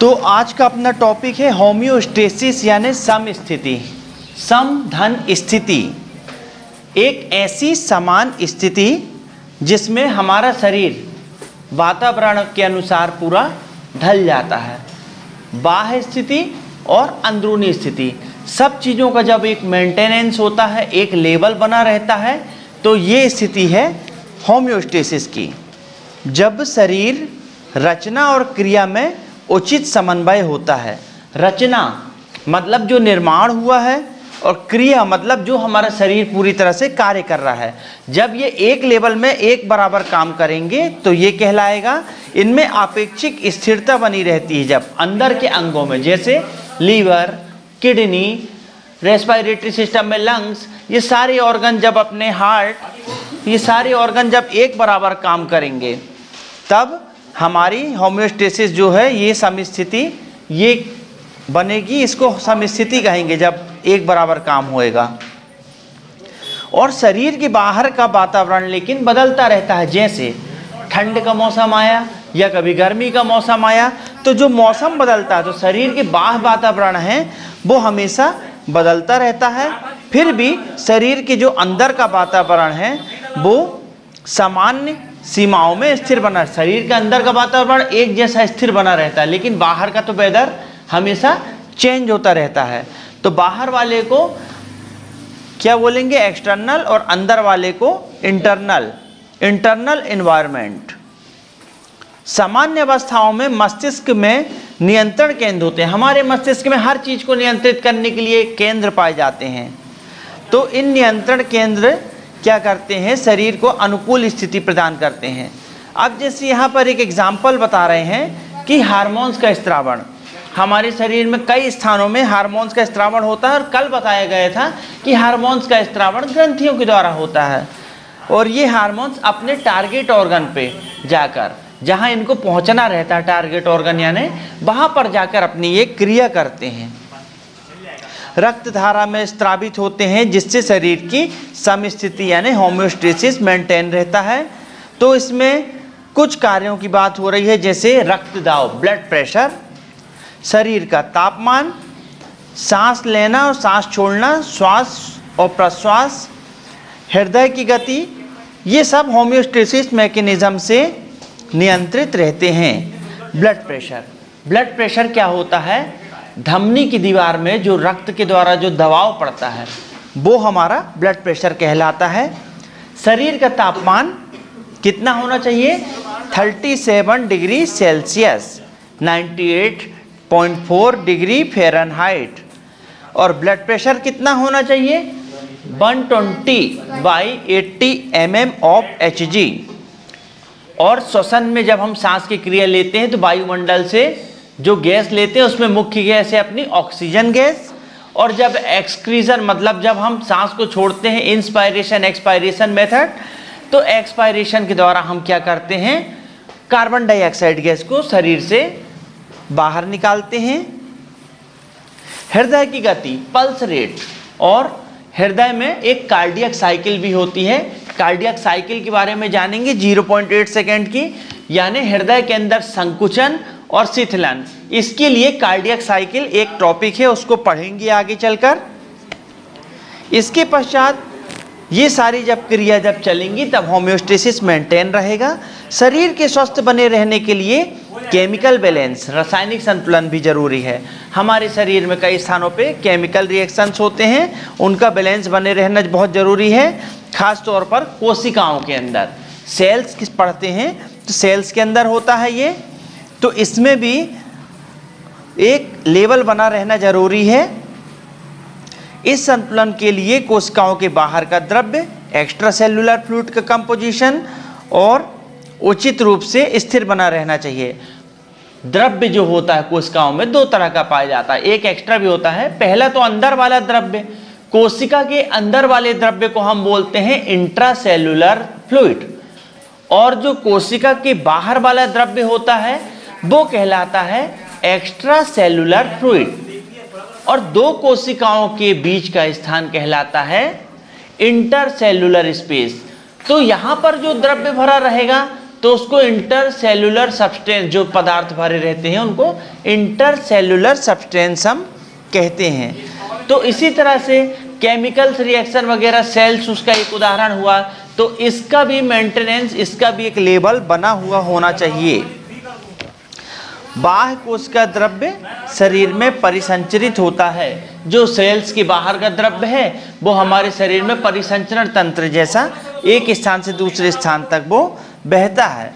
तो आज का अपना टॉपिक है होम्योस्टेसिस यानी समस्थिति। सम धन स्थिति, एक ऐसी समान स्थिति जिसमें हमारा शरीर वातावरण के अनुसार पूरा ढल जाता है। बाह्य स्थिति और अंदरूनी स्थिति, सब चीज़ों का जब एक मेंटेनेंस होता है, एक लेवल बना रहता है, तो ये स्थिति है होम्योस्टेसिस की। जब शरीर रचना और क्रिया में उचित समन्वय होता है। रचना मतलब जो निर्माण हुआ है और क्रिया मतलब जो हमारा शरीर पूरी तरह से कार्य कर रहा है। जब ये एक लेवल में एक बराबर काम करेंगे तो ये कहलाएगा। इनमें आपेक्षिक स्थिरता बनी रहती है। जब अंदर के अंगों में जैसे लीवर, किडनी, रेस्पिरेटरी सिस्टम में लंग्स, ये सारे ऑर्गन जब अपने हार्ट, ये सारे ऑर्गन जब एक बराबर काम करेंगे तब हमारी होम्योस्टेसिस जो है ये समस्थिति ये बनेगी। इसको समस्थिति कहेंगे जब एक बराबर काम होएगा। और शरीर के बाहर का वातावरण लेकिन बदलता रहता है। जैसे ठंड का मौसम आया या कभी गर्मी का मौसम आया, तो जो मौसम बदलता है तो शरीर के बाह्य वातावरण है वो हमेशा बदलता रहता है। फिर भी शरीर के जो अंदर का वातावरण है वो सामान्य सीमाओं में स्थिर बना। शरीर के अंदर का वातावरण एक जैसा स्थिर बना रहता है, लेकिन बाहर का तो वेदर हमेशा चेंज होता रहता है। तो बाहर वाले को क्या बोलेंगे, एक्सटर्नल, और अंदर वाले को इंटरनल एनवायरनमेंट। सामान्य अवस्थाओं में मस्तिष्क में नियंत्रण केंद्र होते हैं। हमारे मस्तिष्क में हर चीज को नियंत्रित करने के लिए केंद्र पाए जाते हैं। तो इन नियंत्रण केंद्र क्या करते हैं, शरीर को अनुकूल स्थिति प्रदान करते हैं। अब जैसे यहाँ पर एक एग्जाम्पल बता रहे हैं कि हार्मोन्स का स्त्रावण, हमारे शरीर में कई स्थानों में हार्मोन्स का स्त्रावण होता है। और कल बताया गया था कि हार्मोन्स का स्त्रावण ग्रंथियों के द्वारा होता है। और ये हार्मोन्स अपने टारगेट ऑर्गन पे जाकर, जहाँ इनको पहुँचना रहता है टारगेट ऑर्गन यानी वहाँ पर जाकर अपनी ये क्रिया करते हैं। रक्त धारा में स्रावित होते हैं जिससे शरीर की समस्थिति यानी होम्योस्टेसिस मेंटेन रहता है। तो इसमें कुछ कार्यों की बात हो रही है, जैसे रक्त दाब, ब्लड प्रेशर, शरीर का तापमान, सांस लेना और सांस छोड़ना, श्वास और प्रश्वास, हृदय की गति, ये सब होम्योस्टेसिस मैकेनिज्म से नियंत्रित रहते हैं। ब्लड प्रेशर क्या होता है, धमनी की दीवार में जो रक्त के द्वारा जो दबाव पड़ता है वो हमारा ब्लड प्रेशर कहलाता है। शरीर का तापमान कितना होना चाहिए, 37 डिग्री सेल्सियस, 98.4 डिग्री फ़ारेनहाइट। और ब्लड प्रेशर कितना होना चाहिए, 120/80 mm ऑफ Hg। और श्वसन में जब हम सांस की क्रिया लेते हैं तो वायुमंडल से जो गैस लेते हैं उसमें मुख्य गैस है अपनी ऑक्सीजन गैस। और जब एक्सक्रीजन मतलब जब हम सांस को छोड़ते हैं, इंस्पायरेशन एक्सपायरेशन मेथड, तो एक्सपायरेशन के द्वारा हम क्या करते हैं, कार्बन डाइऑक्साइड गैस को शरीर से बाहर निकालते हैं। हृदय की गति, पल्स रेट, और हृदय में एक कार्डियक साइकिल भी होती है। कार्डियक साइकिल के बारे में जानेंगे, 0.8 सेकेंड की, यानी हृदय के अंदर संकुचन और शिथिलन। इसके लिए कार्डियक साइकिल एक टॉपिक है, उसको पढ़ेंगे आगे चलकर। इसके पश्चात ये सारी जब क्रिया जब चलेंगी तब होम्योस्टेसिस मेंटेन रहेगा। शरीर के स्वस्थ बने रहने के लिए केमिकल बैलेंस, रासायनिक संतुलन भी जरूरी है। हमारे शरीर में कई स्थानों पे केमिकल रिएक्शंस होते हैं, उनका बैलेंस बने रहना बहुत जरूरी है। खास तौर पर कोशिकाओं के अंदर सेल्स किस पढ़ते हैं तो सेल्स के अंदर होता है ये, तो इसमें भी एक लेवल बना रहना जरूरी है। इस संतुलन के लिए कोशिकाओं के बाहर का द्रव्य, एक्स्ट्रा सेलुलर फ्लूइड का कंपोजिशन और उचित रूप से स्थिर बना रहना चाहिए। द्रव्य जो होता है कोशिकाओं में दो तरह का पाया जाता है, एक एक्स्ट्रा भी होता है। पहला तो अंदर वाला द्रव्य, कोशिका के अंदर वाले द्रव्य को हम बोलते हैं इंट्रा सेलुलर फ्लूइड, और जो कोशिका के बाहर वाला द्रव्य होता है वो कहलाता है एक्स्ट्रा सेलुलर फ्लूइड। और दो कोशिकाओं के बीच का स्थान कहलाता है इंटरसेलुलर स्पेस। तो यहाँ पर जो द्रव्य भरा रहेगा तो उसको इंटरसेल्यूलर सब्सटेंस, जो पदार्थ भरे रहते हैं उनको इंटरसेल्यूलर सब्सटेंस हम कहते हैं। तो इसी तरह से केमिकल्स रिएक्शन वगैरह, सेल्स उसका एक उदाहरण हुआ। तो इसका भी मेंटेनेंस, इसका भी एक लेवल बना हुआ होना चाहिए। बाह्य कोश का द्रव्य शरीर में परिसंचरित होता है। जो सेल्स के बाहर का द्रव्य है वो हमारे शरीर में परिसंचरण तंत्र जैसा एक स्थान से दूसरे स्थान तक वो बहता है।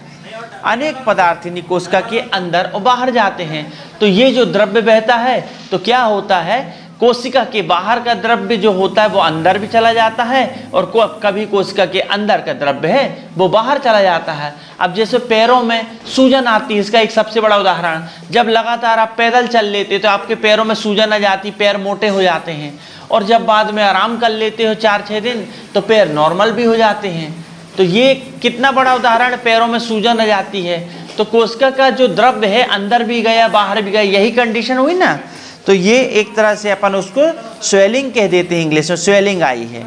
अनेक पदार्थ यानी कोशिका के अंदर और बाहर जाते हैं। तो ये जो द्रव्य बहता है तो क्या होता है, कोशिका के बाहर का द्रव्य जो होता है वो अंदर भी चला जाता है और कभी कोशिका के अंदर का द्रव्य है वो बाहर चला जाता है। अब जैसे पैरों में सूजन आती है, इसका एक सबसे बड़ा उदाहरण, जब लगातार आप पैदल चल लेते तो आपके पैरों में सूजन आ जाती, पैर मोटे हो जाते हैं। और जब बाद में आराम कर लेते हो 4-6 दिन तो पैर नॉर्मल भी हो जाते हैं। तो ये कितना बड़ा उदाहरण, पैरों में सूजन आ जाती है। तो कोशिका का जो द्रव्य है अंदर भी गया बाहर भी गया, यही कंडीशन हुई ना। तो ये एक तरह से अपन उसको स्वेलिंग कह देते हैं, इंग्लिश में स्वेलिंग आई है।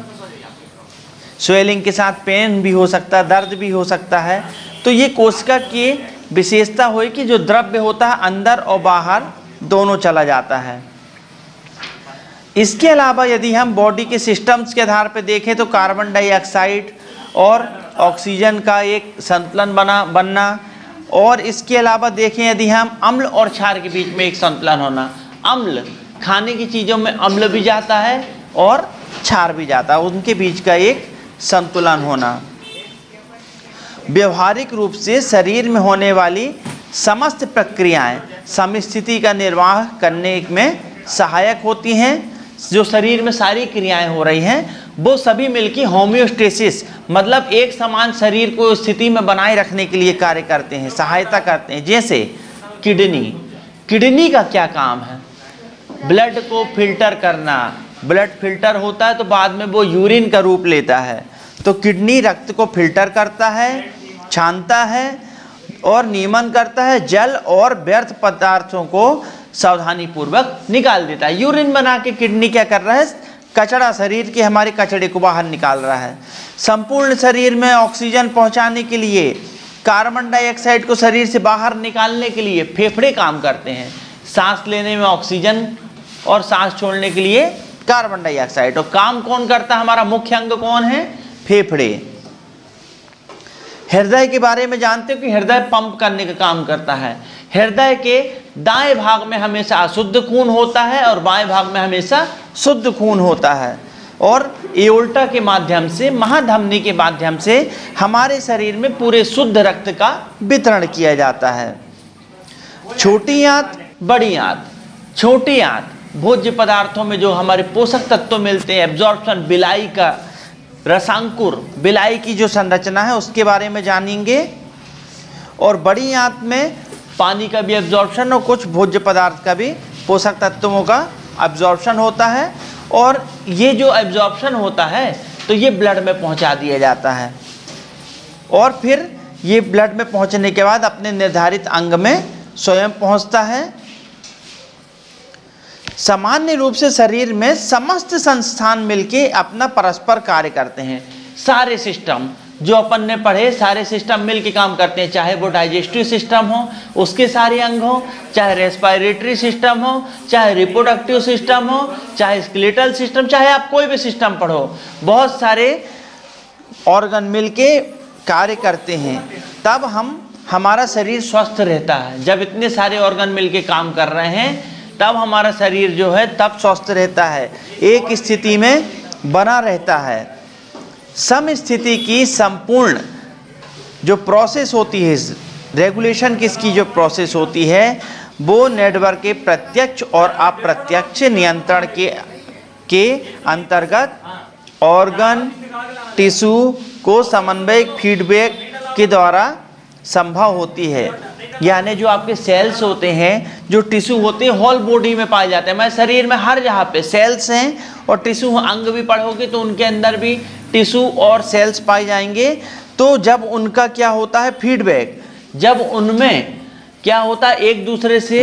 स्वेलिंग के साथ पेन भी हो सकता है, दर्द भी हो सकता है। तो ये कोशिका की विशेषता हुई कि जो द्रव्य होता है अंदर और बाहर दोनों चला जाता है। इसके अलावा यदि हम बॉडी के सिस्टम्स के आधार पर देखें तो कार्बन डाइऑक्साइड और ऑक्सीजन का एक संतुलन बनना, और इसके अलावा देखें यदि हम अम्ल और क्षार के बीच में एक संतुलन होना। अम्ल, खाने की चीज़ों में अम्ल भी जाता है और क्षार भी जाता है, उनके बीच का एक संतुलन होना। व्यवहारिक रूप से शरीर में होने वाली समस्त प्रक्रियाएं समस्थिति का निर्वाह करने में सहायक होती हैं। जो शरीर में सारी क्रियाएं हो रही हैं वो सभी मिलकर होम्योस्टेसिस, मतलब एक समान शरीर को स्थिति में बनाए रखने के लिए कार्य करते हैं, सहायता करते हैं। जैसे किडनी का क्या काम है, ब्लड को फिल्टर करना। ब्लड फिल्टर होता है तो बाद में वो यूरिन का रूप लेता है। तो किडनी रक्त को फिल्टर करता है, छानता है और नियमन करता है, जल और व्यर्थ पदार्थों को सावधानी पूर्वक निकाल देता है। यूरिन बना के किडनी क्या कर रहा है, कचरा, शरीर के हमारे कचरे को बाहर निकाल रहा है। संपूर्ण शरीर में ऑक्सीजन पहुंचाने के लिए, कार्बन डाइऑक्साइड को शरीर से बाहर निकालने के लिए फेफड़े काम करते हैं। सांस लेने में ऑक्सीजन और सांस छोड़ने के लिए कार्बन डाइऑक्साइड। और काम कौन करता है, हमारा मुख्य अंग कौन है, फेफड़े। हृदय के बारे में जानते हो कि हृदय पंप करने का काम करता है। हृदय के दाएं भाग में हमेशा अशुद्ध खून होता है और बाएं भाग में हमेशा शुद्ध खून होता है। और एओर्टा के माध्यम से, महाधमनी के माध्यम से हमारे शरीर में पूरे शुद्ध रक्त का वितरण किया जाता है। छोटी आंत, बड़ी आंत। छोटी आंत भोज्य पदार्थों में जो हमारे पोषक तत्व मिलते हैं, एब्जॉर्प्शन, बिलाई का रसांकुर, बिलाई की जो संरचना है उसके बारे में जानेंगे। और बड़ी आंत में पानी का भी एब्जॉर्प्शन और कुछ भोज्य पदार्थ का भी, पोषक तत्वों का एब्जॉर्प्शन होता है। और ये जो एब्जॉर्प्शन होता है तो ये ब्लड में पहुंचा दिया जाता है और फिर ये ब्लड में पहुंचने के बाद अपने निर्धारित अंग में स्वयं पहुंचता है। सामान्य रूप से शरीर में समस्त संस्थान मिलके अपना परस्पर कार्य करते हैं। सारे सिस्टम जो अपन ने पढ़े, सारे सिस्टम मिलके काम करते हैं, चाहे वो डाइजेस्टिव सिस्टम हो, उसके सारे अंग हो, चाहे रेस्पिरेटरी सिस्टम हो, चाहे रिप्रोडक्टिव सिस्टम हो, चाहे स्केलेटल सिस्टम, चाहे आप कोई भी सिस्टम पढ़ो, बहुत सारे ऑर्गन मिलके कार्य करते हैं। तब हमारा शरीर स्वस्थ रहता है। जब इतने सारे ऑर्गन मिलके काम कर रहे हैं तब हमारा शरीर जो है तब स्वस्थ रहता है, एक स्थिति में बना रहता है। समस्थिति की संपूर्ण जो प्रोसेस होती है, रेगुलेशन किसकी जो प्रोसेस होती है, वो नेटवर्क के प्रत्यक्ष और अप्रत्यक्ष नियंत्रण के अंतर्गत ऑर्गन टिश्यू को समन्वय फीडबैक के द्वारा संभव होती है। यानी जो आपके सेल्स होते हैं, जो टिश्यू होते हैं, होल बॉडी में पाए जाते हैं। हमारे शरीर में हर जगह पे सेल्स हैं और टिश्यू, अंग भी पढ़ोगे तो उनके अंदर भी टिश्यू और सेल्स पाए जाएंगे। तो जब उनका क्या होता है फीडबैक, जब उनमें क्या होता है एक दूसरे से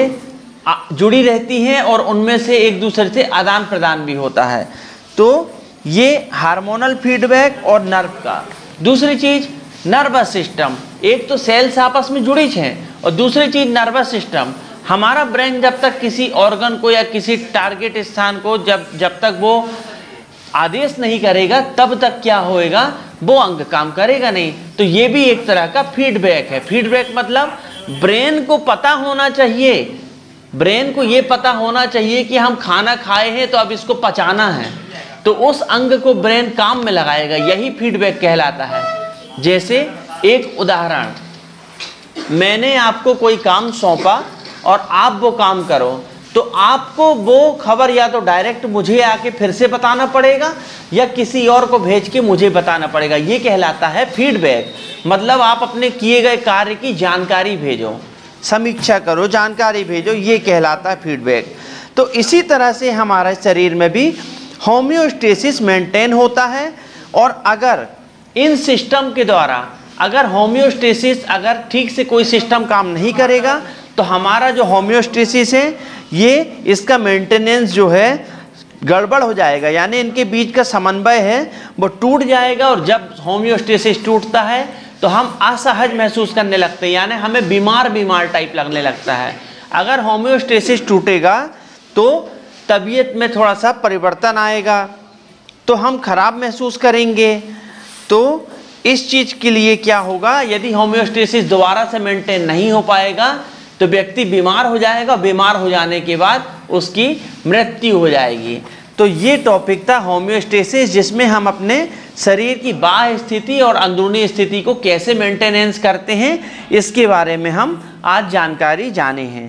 जुड़ी रहती हैं और उनमें से एक दूसरे से आदान प्रदान भी होता है। तो ये हार्मोनल फीडबैक और नर्व का। दूसरी चीज नर्वस सिस्टम, एक तो सेल्स आपस में जुड़ी हैं और दूसरी चीज नर्वस सिस्टम। हमारा ब्रेन जब तक किसी ऑर्गन को या किसी टारगेट स्थान को जब तक वो आदेश नहीं करेगा तब तक क्या होएगा, वो अंग काम करेगा नहीं। तो ये भी एक तरह का फीडबैक है। फीडबैक मतलब ब्रेन को पता होना चाहिए, ब्रेन को ये पता होना चाहिए कि हम खाना खाए हैं तो अब इसको पचाना है, तो उस अंग को ब्रेन काम में लगाएगा, यही फीडबैक कहलाता है। जैसे एक उदाहरण, मैंने आपको कोई काम सौंपा और आप वो काम करो, तो आपको वो खबर या तो डायरेक्ट मुझे आके फिर से बताना पड़ेगा या किसी और को भेज के मुझे बताना पड़ेगा, ये कहलाता है फीडबैक। मतलब आप अपने किए गए कार्य की जानकारी भेजो, समीक्षा करो, जानकारी भेजो, ये कहलाता है फीडबैक। तो इसी तरह से हमारे शरीर में भी होम्योस्टेसिस मेंटेन होता है। और अगर इन सिस्टम के द्वारा अगर होम्योस्टेसिस अगर ठीक से कोई सिस्टम काम नहीं करेगा तो हमारा जो होम्योस्टेसिस है ये इसका मेंटेनेंस जो है गड़बड़ हो जाएगा, यानी इनके बीच का समन्वय है वो टूट जाएगा। और जब होम्योस्टेसिस टूटता है तो हम असहज महसूस करने लगते हैं, यानी हमें बीमार टाइप लगने लगता है। अगर होम्योस्टेसिस टूटेगा तो तबीयत में थोड़ा सा परिवर्तन आएगा, तो हम खराब महसूस करेंगे। तो इस चीज़ के लिए क्या होगा, यदि होम्योस्टेसिस दोबारा से मेंटेन नहीं हो पाएगा तो व्यक्ति बीमार हो जाएगा, बीमार हो जाने के बाद उसकी मृत्यु हो जाएगी। तो ये टॉपिक था होम्योस्टेसिस, जिसमें हम अपने शरीर की बाह्य स्थिति और अंदरूनी स्थिति को कैसे मेंटेनेंस करते हैं इसके बारे में हम आज जानकारी जाने हैं।